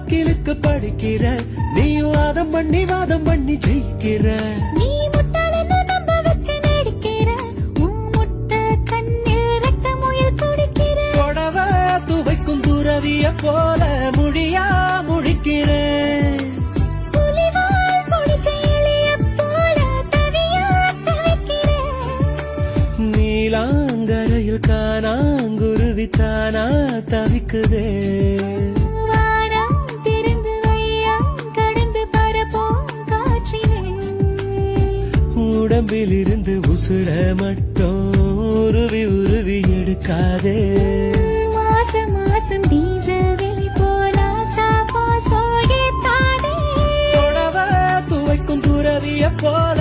வக்கீலுக்கு படிக்கிற, நீ வாதம் பண்ணி ஜெயிக்கிற. நீ முட்டாளன்னு நம்ப வச்சு நடிக்கிற, உன் முட்டை கண்ணில் ரத்த முயல் குடிக்கிற. புடவ துவைக்கும் துறவிய போல முடியா முடிக்கிறேன். புலிவால் பொடிச்ச இலைய போல தவியா தவிக்கிறேன். நீலாங்கரையில் காணாங்குருவித்தானா தவிக்குதே. வானம் திறந்து வையா கடந்து பரப்போம் காற்றிலே. உடம்பில் இருந்து உசுர மட்டும் உருவி உருவி எடுக்காதே. மாசம் மாசம் டீசல் விலை போல சாப்பா சோயே தானே. புடவ துவைக்கும் துறவிய போல